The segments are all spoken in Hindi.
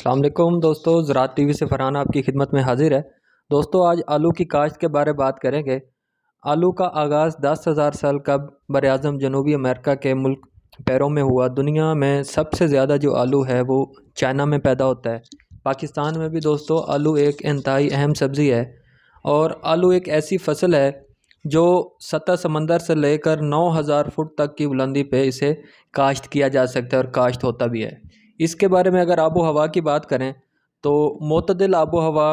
अस्सलाम वालेकुम दोस्तों, ज़राअत टीवी से फ़रहान आपकी खिदमत में हाज़िर है। दोस्तों आज आलू की काश्त के बारे में बात करेंगे। आलू का आगाज़ 10,000 साल कब बरआज़म जनूबी अमेरिका के मुल्क पेरू में हुआ। दुनिया में सबसे ज़्यादा जो आलू है वो चाइना में पैदा होता है। पाकिस्तान में भी दोस्तों आलू एक इंतहाई अहम सब्ज़ी है और आलू एक ऐसी फ़सल है जो सतह समंदर से लेकर 9,000 फुट तक की बुलंदी पे इसे काश्त किया जा सकता है और काश्त होता भी है। इसके बारे में अगर आबो हवा की बात करें तो मोतदिल आबो हवा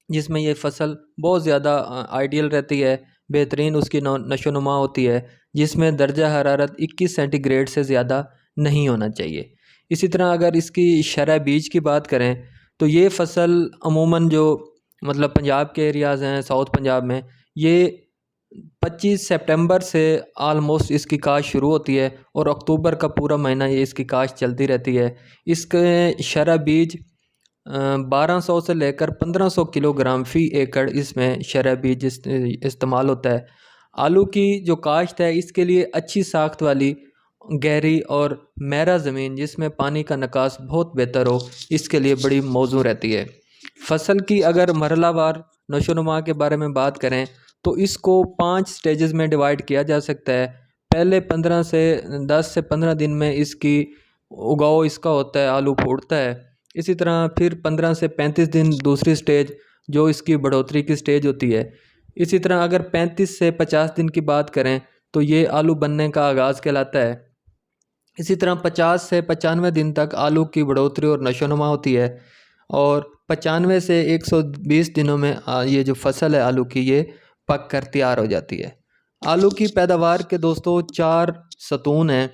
जिसमें ये फ़सल बहुत ज़्यादा आइडियल रहती है, बेहतरीन उसकी नशोनुमा होती है, जिसमें दर्जा हरारत 21 सेंटीग्रेड से ज़्यादा नहीं होना चाहिए। इसी तरह अगर इसकी शरह बीज की बात करें तो ये फ़सल अमूमन जो मतलब पंजाब के एरियाज़ हैं, साउथ पंजाब में, ये 25 सितंबर से आलमोस्ट इसकी काश्त शुरू होती है और अक्टूबर का पूरा महीना ये इसकी काश्त चलती रहती है। इसके शरह बीज 1200 से लेकर 1500 किलोग्राम फ़ी एकड़ इसमें शरह बीज इस्तेमाल होता है। आलू की जो काश्त है इसके लिए अच्छी साख्त वाली गहरी और मैरा ज़मीन जिसमें पानी का निकास बहुत बेहतर हो, इसके लिए बड़ी मौजू रहती है। फसल की अगर मरहलावार नशोनुमा के बारे में बात करें तो इसको 5 स्टेजेस में डिवाइड किया जा सकता है। पहले 10 से 15 दिन में इसकी उगाव इसका होता है, आलू फूटता है। इसी तरह फिर 15 से 35 दिन दूसरी स्टेज जो इसकी बढ़ोतरी की स्टेज होती है। इसी तरह अगर 35 से 50 दिन की बात करें तो ये आलू बनने का आगाज़ कहलाता है। इसी तरह 50 से 95 दिन तक आलू की बढ़ोतरी और नशोनुमा होती है और 95 से 120 दिनों में ये जो फसल है आलू की ये पक कर तैयार हो जाती है। आलू की पैदावार के दोस्तों 4 सतून हैं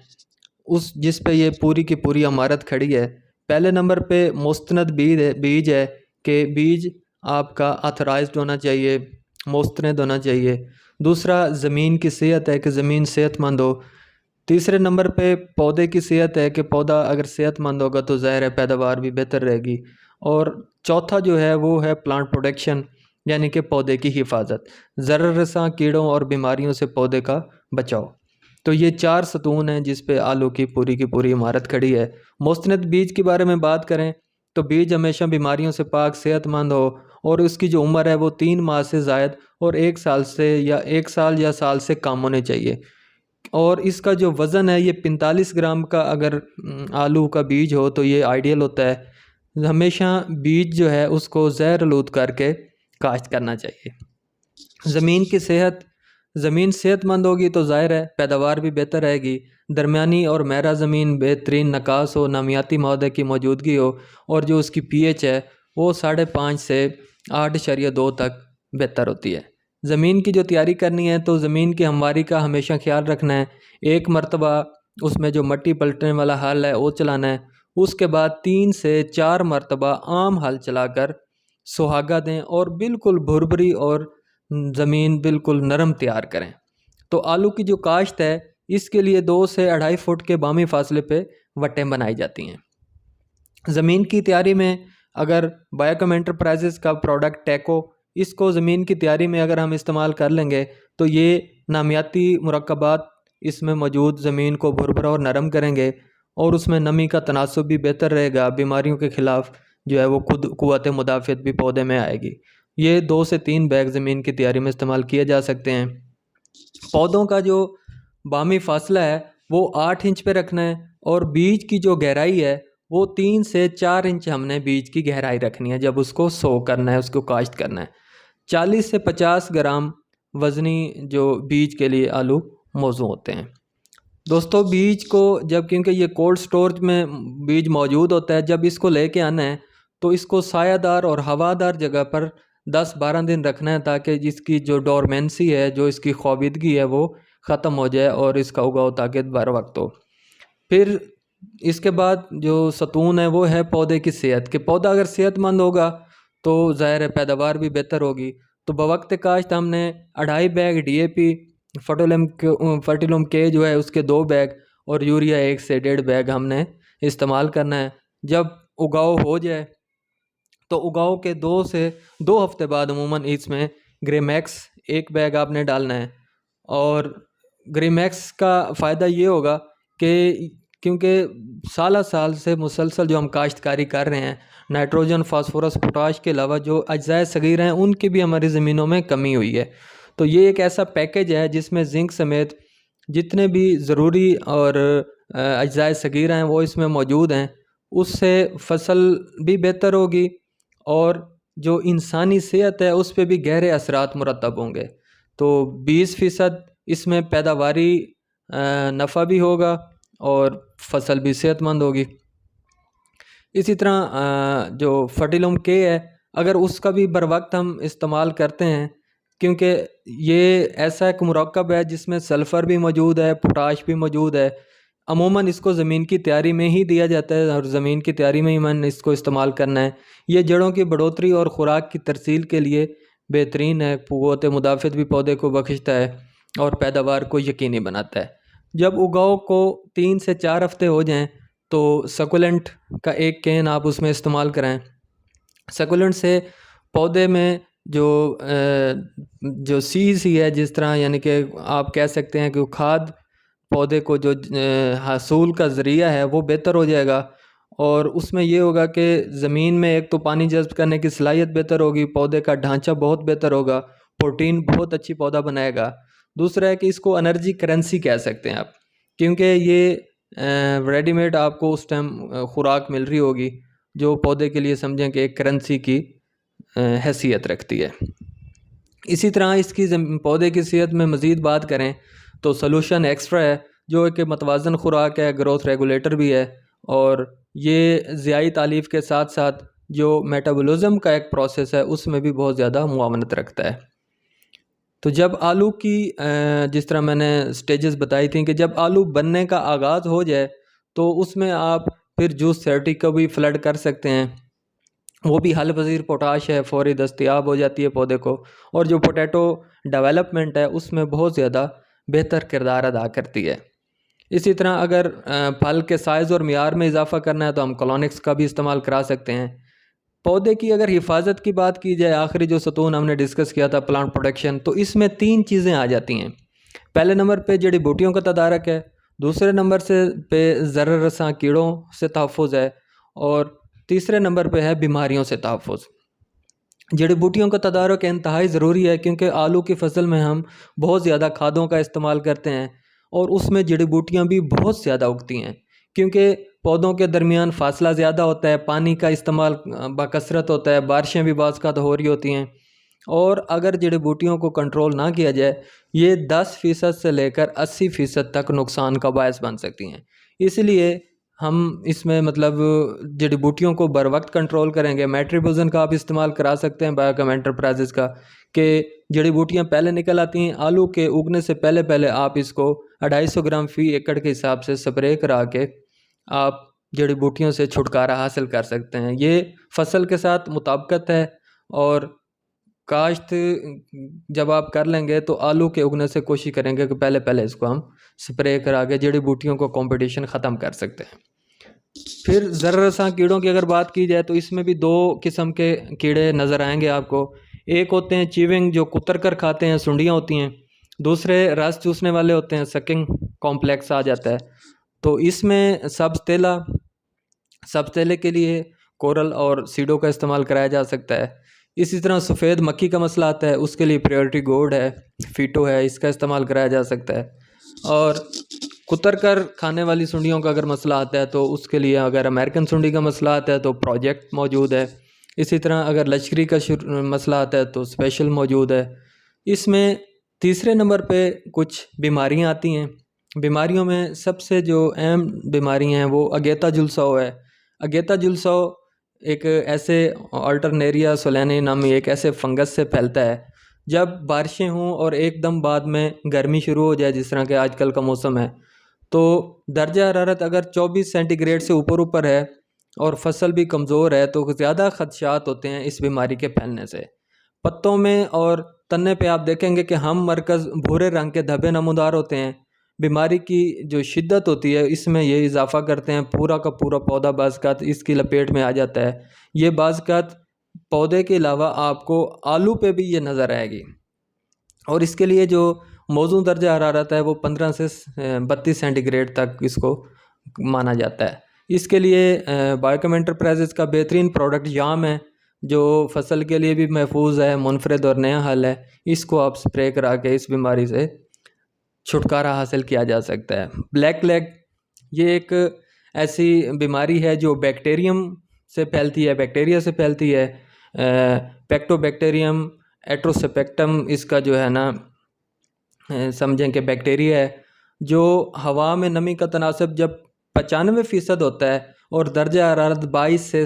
उस जिस पे ये पूरी की पूरी इमारत खड़ी है। पहले नंबर पे मुस्तनद बीज है कि बीज आपका ऑथराइज्ड होना चाहिए, मुस्तनद होना चाहिए। दूसरा ज़मीन की सेहत है कि ज़मीन सेहतमंद हो। तीसरे नंबर पे पौधे की सेहत है कि पौधा अगर सेहतमंद होगा तो ज़ाहिर है पैदावार भी बेहतर रहेगी। और चौथा जो है वो है प्लांट प्रोटेक्शन यानी कि पौधे की हिफाजत, ज़र्ररसा कीड़ों और बीमारियों से पौधे का बचाव। तो ये 4 सतून हैं जिस पे आलू की पूरी इमारत खड़ी है। मुस्तनद बीज के बारे में बात करें तो बीज हमेशा बीमारियों से पाक सेहतमंद हो और उसकी जो उम्र है वो 3 माह से ज़ायद और 1 साल या साल से कम होने चाहिए। और इसका जो वज़न है ये 45 ग्राम का अगर आलू का बीज हो तो ये आइडियल होता है। हमेशा बीज जो है उसको ज़हर आलूद करके काश्त करना चाहिए। ज़मीन सेहतमंद होगी तो ज़ाहिर है पैदावार भी बेहतर रहेगी। दरमियानी और महरा ज़मीन बेहतरीन नकास हो, नामियाती मौदे की मौजूदगी हो और जो उसकी पीएच है वो 5.5 से 8.2 तक बेहतर होती है। ज़मीन की जो तैयारी करनी है तो ज़मीन की हमवारी का हमेशा ख्याल रखना है। एक मरतबा उसमें जो मट्टी पलटने वाला हल है वो चलाना है। उसके बाद 3 से 4 मरतबा आम हल चलाकर सुहागा दें और बिल्कुल भुरभुरी और ज़मीन बिल्कुल नरम तैयार करें। तो आलू की जो काश्त है इसके लिए 2 से 2.5 फुट के बामी फासले पे वटें बनाई जाती हैं। ज़मीन की तैयारी में अगर बायोकम एंटरप्राइजेज़ का प्रोडक्ट टैको इसको ज़मीन की तैयारी में अगर हम इस्तेमाल कर लेंगे तो ये नामियाती मुरक्कबात इसमें मौजूद ज़मीन को भुरभुरा और नरम करेंगे और उसमें नमी का तनासुब भी बेहतर रहेगा। बीमारियों के ख़िलाफ़ जो है वो खुद क़ुव्वत मुदाफ़ियत भी पौधे में आएगी। ये 2 से 3 बैग ज़मीन की तैयारी में इस्तेमाल किए जा सकते हैं। पौधों का जो बामी फासला है वो 8 इंच पे रखना है और बीज की जो गहराई है वो 3 से 4 इंच हमने बीज की गहराई रखनी है जब उसको सो करना है, उसको काश्त करना है। 40 से 50 ग्राम वज़नी जो बीज के लिए आलू मौजू होते हैं। दोस्तों बीज को जब क्योंकि ये कोल्ड स्टोरेज में बीज मौजूद होता है, जब इसको लेके आना है तो इसको सायादार और हवादार जगह पर 10-12 दिन रखना है ताकि जिसकी जो डोरमेंसी है, जो इसकी ख्वाबिदगी है वो ख़त्म हो जाए और इसका उगाव ताकि बर वक्त हो। फिर इसके बाद जो सतून है वो है पौधे की सेहत कि पौधा अगर सेहतमंद होगा तो ज़ाहिर है पैदावार भी बेहतर होगी। तो बवक्त काश्त हमने 2.5 बैग DAP फर्टिलम के जो है उसके 2 बैग और यूरिया 1 से 1.5 बैग हमने इस्तेमाल करना है। जब उगाव हो जाए तो उगाव के 2 हफ्ते बाद अमूमन इसमें ग्रेमैक्स 1 बैग आपने डालना है। और ग्रेमैक्स का फ़ायदा ये होगा कि क्योंकि साल साल से मुसलसल जो हम काश्तकारी कर रहे हैं, नाइट्रोजन, फास्फोरस, पोटाश के अलावा जो अज्जाए सगीर हैं उनकी भी हमारी ज़मीनों में कमी हुई है। तो ये एक ऐसा पैकेज है जिसमें जिंक समेत जितने भी ज़रूरी और अज्जाए सगीर हैं वो इसमें मौजूद हैं। उससे फसल भी बेहतर होगी और जो इंसानी सेहत है उस पर भी गहरे असरात मुरतब होंगे। तो 20% इसमें पैदावारी नफ़ा भी होगा और फसल भी सेहतमंद होगी। इसी तरह जो फर्टिलम के है, अगर उसका भी बर वक्त हम इस्तेमाल करते हैं, क्योंकि ये ऐसा एक मुरक्कब है जिसमें सल्फ़र भी मौजूद है, पोटाश भी मौजूद है। अमूमन इसको ज़मीन की तैयारी में ही दिया जाता है और ज़मीन की तैयारी में ही मैंने इसको इस्तेमाल करना है। ये जड़ों की बढ़ोतरी और ख़ुराक की तरसील के लिए बेहतरीन है। क़ुव्वत मुदाफ़त भी पौधे को बख्शता है और पैदावार को यकीनी बनाता है। जब उगाव को 3 से 4 हफ़्ते हो जाएं तो सकुलेंट का एक कैन आप उसमें इस्तेमाल कराएं। सकुलेंट से पौधे में जो सी है, जिस तरह यानी कि आप कह सकते हैं कि खाद पौधे को जो हासूल का ज़रिया है वो बेहतर हो जाएगा और उसमें ये होगा कि ज़मीन में एक तो पानी जज़्ब करने की सलाहियत बेहतर होगी, पौधे का ढांचा बहुत बेहतर होगा, प्रोटीन बहुत अच्छी पौधा बनाएगा। दूसरा है कि इसको एनर्जी करेंसी कह सकते हैं आप, क्योंकि ये रेडीमेड आपको उस टाइम ख़ुराक मिल रही होगी जो पौधे के लिए समझें कि एक करेंसी की हैसियत रखती है। इसी तरह इसकी पौधे की सेहत में मज़ीद बात करें तो सोल्यूशन एक्स्ट्रा है जो एक मतवाज़न ख़ुराक है, ग्रोथ रेगुलेटर भी है और ये ज़ियाई तालीफ़ के साथ साथ जो मेटाबॉलिज़्म का एक प्रोसेस है उसमें भी बहुत ज़्यादा मुआवनत रखता है। तो जब आलू की जिस तरह मैंने स्टेजेस बताई थी कि जब आलू बनने का आगाज़ हो जाए तो उसमें आप फिर जूस थेरेपी को भी फ्लड कर सकते हैं। वो भी हल पज़ीर पोटाश है, फ़ौरी दस्तयाब हो जाती है पौधे को और जो पोटैटो डेवलपमेंट है उसमें बहुत ज़्यादा बेहतर किरदार अदा करती है। इसी तरह अगर फल के साइज़ और मियार में इजाफ़ा करना है तो हम कॉलोनिक्स का भी इस्तेमाल करा सकते हैं। पौधे की अगर हिफाजत की बात की जाए, आखिरी जो सतून हमने डिस्कस किया था प्लांट प्रोटेक्शन, तो इसमें 3 चीज़ें आ जाती हैं। पहले नंबर पे जड़ी बूटियों का तदारक है, दूसरे नंबर पे ज़र रसां कीड़ों से तहफ़्फ़ुज़ है और तीसरे नंबर पे है बीमारियों से तहफ़्फ़ुज़। जड़ी बूटियों का तदारक इंतहाई ज़रूरी है क्योंकि आलू की फसल में हम बहुत ज़्यादा खादों का इस्तेमाल करते हैं और उसमें जड़ी बूटियाँ भी बहुत ज़्यादा उगती हैं क्योंकि पौधों के दरमियान फासला ज़्यादा होता है, पानी का इस्तेमाल बकसरत होता है, बारिशें भी बाज़ का हो रही होती हैं और अगर जड़ी बूटियों को कंट्रोल ना किया जाए ये 10% से लेकर 80% तक नुकसान का बायस बन सकती हैं। इसलिए हम इसमें मतलब जड़ी बूटियों को बर वक्त कंट्रोल करेंगे। मेट्रिबुजन का आप इस्तेमाल करा सकते हैं बायोकम एंटरप्राइजेज़ का, कि जड़ी बूटियाँ पहले निकल आती हैं, आलू के उगने से पहले पहले आप इसको 250 ग्राम फ़ी एकड़ के हिसाब से स्प्रे करा के आप जड़ी बूटियों से छुटकारा हासिल कर सकते हैं। ये फसल के साथ मुताबिकत है और काश्त जब आप कर लेंगे तो आलू के उगने से कोशिश करेंगे कि पहले पहले इसको हम स्प्रे करा के जड़ी बूटियों को कंपटीशन ख़त्म कर सकते हैं। फिर ज़र्रसां कीड़ों की अगर बात की जाए तो इसमें भी 2 किस्म के कीड़े नज़र आएंगे आपको। एक होते हैं चीविंग जो कुतर कर खाते हैं, सुंडियाँ होती हैं। दूसरे रस चूसने वाले होते हैं, सकिंग कॉम्प्लेक्स आ जाता है। तो इसमें सब्ज़-तेले के लिए कोरल और सीडो का इस्तेमाल कराया जा सकता है। इसी तरह सफ़ेद मक्खी का मसला आता है, उसके लिए प्रायोरिटी गोल्ड है, फ़ीटो है, इसका इस्तेमाल कराया जा सकता है। और कुतर कर खाने वाली सुंडियों का अगर मसला आता है तो उसके लिए अगर अमेरिकन सुंडी का मसला आता है तो प्रोजेक्ट मौजूद है। इसी तरह अगर लश्करी का मसला आता है तो स्पेशल मौजूद है। इसमें तीसरे नंबर पे कुछ बीमारियां आती हैं। बीमारियों में सबसे जो अहम बीमारियां हैं वो अगेता जुलसो है। अगेता जुलसो एक ऐसे अल्टरनेरिया सोलेनी नामी एक ऐसे फंगस से फैलता है। जब बारिशें हों और एकदम बाद में गर्मी शुरू हो जाए, जिस तरह के आजकल का मौसम है, तो दर्जा हरारत अगर 24 सेंटीग्रेड से ऊपर है और फसल भी कमज़ोर है तो ज़्यादा खदशात होते हैं इस बीमारी के फैलने से। पत्तों में और तन्ने पे आप देखेंगे कि हम मरकज़ भूरे रंग के धब्बे नमूदार होते हैं। बीमारी की जो शिद्दत होती है इसमें ये इजाफ़ा करते हैं, पूरा का पूरा पौधा बाज़ इसकी लपेट में आ जाता है। ये बाज़ पौधे के अलावा आपको आलू पे भी ये नज़र आएगी और इसके लिए जो मौजूद दर्जा हरारत है वो 15 से 32 सेंटीग्रेड तक इसको माना जाता है। इसके लिए बायोकम एंटरप्राइजेज़ का बेहतरीन प्रोडक्ट याम है, जो फसल के लिए भी महफूज है, मुनफरद और नया हल है। इसको आप स्प्रे करा के इस बीमारी से छुटकारा हासिल किया जा सकता है। ब्लैक लेग ये एक ऐसी बीमारी है जो बैक्टीरियम से फैलती है, बैक्टीरिया से फैलती है। पैक्टोबैक्टीरियम एट्रोसेपेक्टम इसका जो है ना समझें कि बैक्टीरिया है, जो हवा में नमी का तनासब जब 95% होता है और दर्जा हरारत 22 से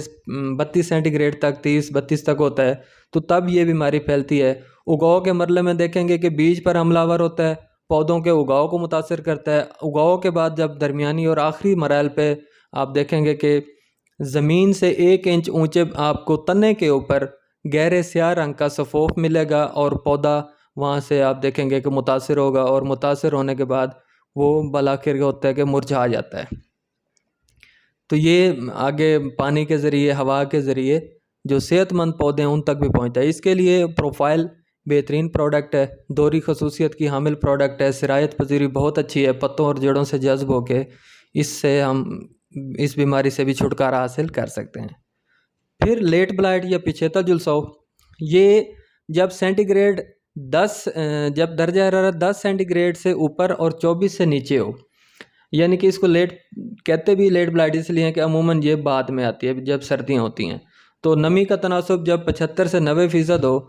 32 सेंटीग्रेड तक, 30-32 तक होता है, तो तब ये बीमारी फैलती है। उगाव के मरले में देखेंगे कि बीज पर हमलावर होता है, पौधों के उगाव को मुतासर करता है। उगाव के बाद जब दरमियानी और आखिरी मराइल पे आप देखेंगे कि ज़मीन से 1 इंच ऊंचे आपको तने के ऊपर गहरे स्याह रंग का सफ़ोफ मिलेगा और पौधा वहाँ से आप देखेंगे कि मुतासर होगा, और मुतासर होने के बाद वो बलाखिर होता है कि मुरझा जाता है। तो ये आगे पानी के ज़रिए, हवा के ज़रिए जो सेहतमंद पौधे हैं उन तक भी पहुँचता है। इसके लिए प्रोफाइल बेहतरीन प्रोडक्ट है, दोहरी खसूसियत की हामिल प्रोडक्ट है, सिरायत पजीरी बहुत अच्छी है, पत्तों और जड़ों से जज्ब होके इससे हम इस बीमारी से भी छुटकारा हासिल कर सकते हैं। फिर लेट ब्लाइट या पिछेता जुलसाव, ये जब सेंटीग्रेड 10 जब दर्जा हरारत 10 सेंटीग्रेड से ऊपर और 24 से नीचे हो, यानी कि इसको लेट कहते भी लेट ब्लाइट इसलिए है कि अमूमन ये बाद में आती है जब सर्दियाँ होती हैं। तो नमी का तनासब जब 75 से 90% हो,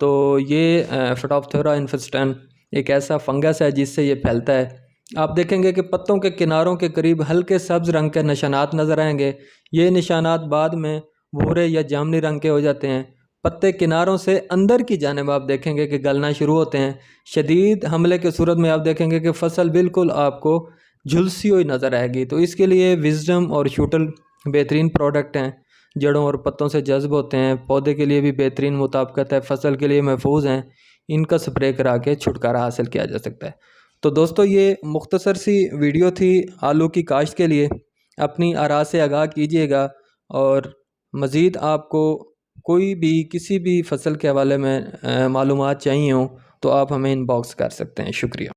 तो ये फिटोप्थोरा इन्फेस्टन एक ऐसा फंगस है जिससे ये फैलता है। आप देखेंगे कि पत्तों के किनारों के करीब हल्के सब्ज़ रंग के निशानात नज़र आएंगे। ये निशानात बाद में भूरे या जामुनी रंग के हो जाते हैं। पत्ते किनारों से अंदर की जानिब आप देखेंगे कि गलना शुरू होते हैं। शदीद हमले के सूरत में आप देखेंगे कि फसल बिल्कुल आपको झुलसी हुई नज़र आएगी। तो इसके लिए विजडम और शूटल बेहतरीन प्रोडक्ट हैं, जड़ों और पत्तों से जज्ब होते हैं, पौधे के लिए भी बेहतरीन मुताबिकत है, फसल के लिए महफूज हैं। इनका स्प्रे करा के छुटकारा हासिल किया जा सकता है। तो दोस्तों ये मुख्तसर सी वीडियो थी आलू की काश्त के लिए। अपनी आरा से आगाह कीजिएगा, और मज़ीद आपको कोई भी किसी भी फसल के हवाले में मालूमात चाहिए हो तो आप हमें इनबॉक्स कर सकते हैं। शुक्रिया।